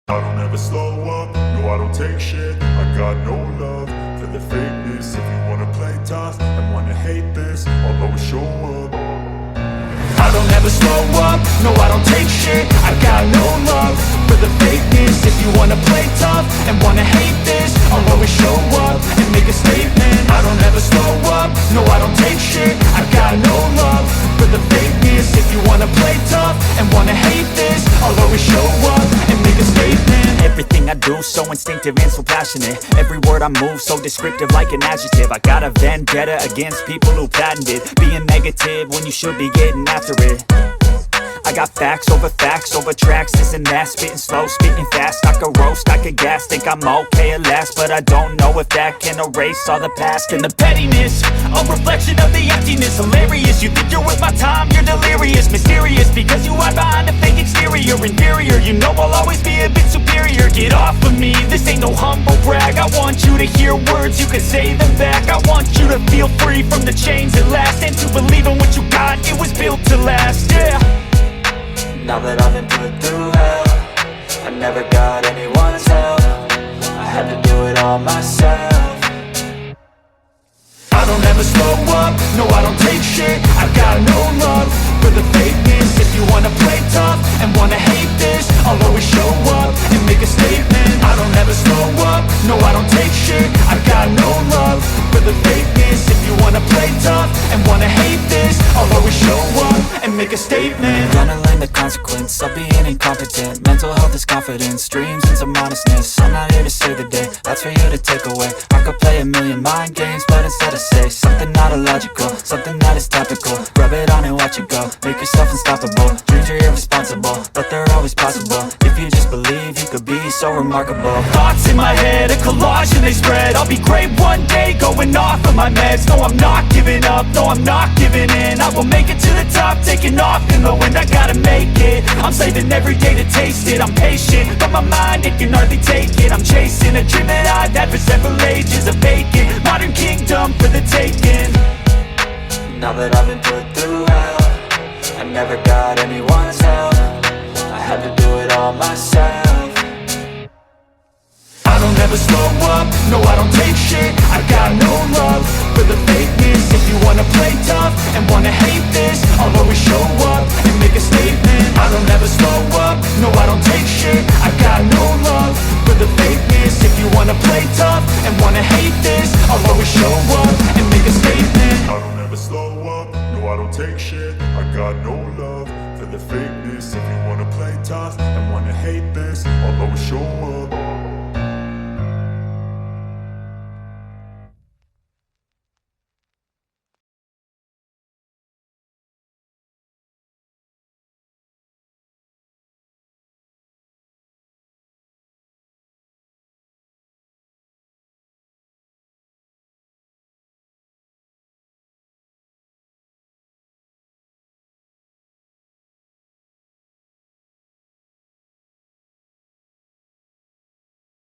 I don't ever slow up, no I don't take shit. I got no love for the fakeness. If you wanna play tough and wanna hate this, I'll always show up. I don't ever slow up, no I don't take shit. I got no love for the fakeness. If you wanna play tough and wanna hate this, I'll always show up and make a statement. I don't ever slow up, no I don't take shit. I got no love for the fakeness. If you wanna play tough and wanna hate this, I'll always show up and make a statement. Everything I do so instinctive and so passionate. Every word I move so descriptive like an adjective. I got a vendetta against people who patented being negative when you should be getting after it. I got facts over tracks, this and that. Spitting slow, spitting fast, I could roast, I could gas. Think I'm okay at last, but I don't know if that can erase all the past. And the pettiness, a reflection of the emptiness. Hilarious, you think you're worth my time, you're delirious. Mysterious, because you hide behind a fake exterior. Inferior, you know I'll always be a bit superior. Get off of me, this ain't no humble brag. I want you to hear words, you can say them back. I want you to feel free from the chains at last, and to believe in what you got, it was built to last, yeah. Now that I've been put through hell, I never got anyone's help. I had to do it all myself. I don't ever slow up, no I don't take shit. I got no love for the fakeness. If you wanna play tough and wanna hate this, I'll always show up and make a statement. I don't ever slow up, no I don't take shit. I got no love for the fakeness. If you wanna play tough and wanna hate this, I'll always show up and make a statement. Gonna learn the consequence of being incompetent. Mental health is confidence, dreams and some honestness. I'm not here to save the day, that's for you to take away. I could play a million mind games, but instead I say something not illogical, something that is topical. Rub it on and watch it go, make yourself unstoppable. Dreams are irresponsible, but they're always possible. If you just believe, you could be so remarkable. Thoughts in my head, a collage and they spread. I'll be great one day, going off of my meds. No, I'm not giving up, no, I'm not giving in. I will make it to the top, taking off in the wind. I gotta make it, I'm saving every day to taste it. I'm patient, but my mind, it can hardly take it. I'm chasing a dream that I've had for several ages. A vacant, modern kingdom for the taking. Now that I've been put through hell, I never got anyone's help. I had to do it all myself. I don't ever slow up, no I don't take shit. I got no love for the fakeness. If you wanna play tough and wanna hate this, I'll always show up and make a statement. I don't ever slow up, no I don't take shit. I got no love for the fakeness. If you wanna play tough and wanna hate this, I'll always show up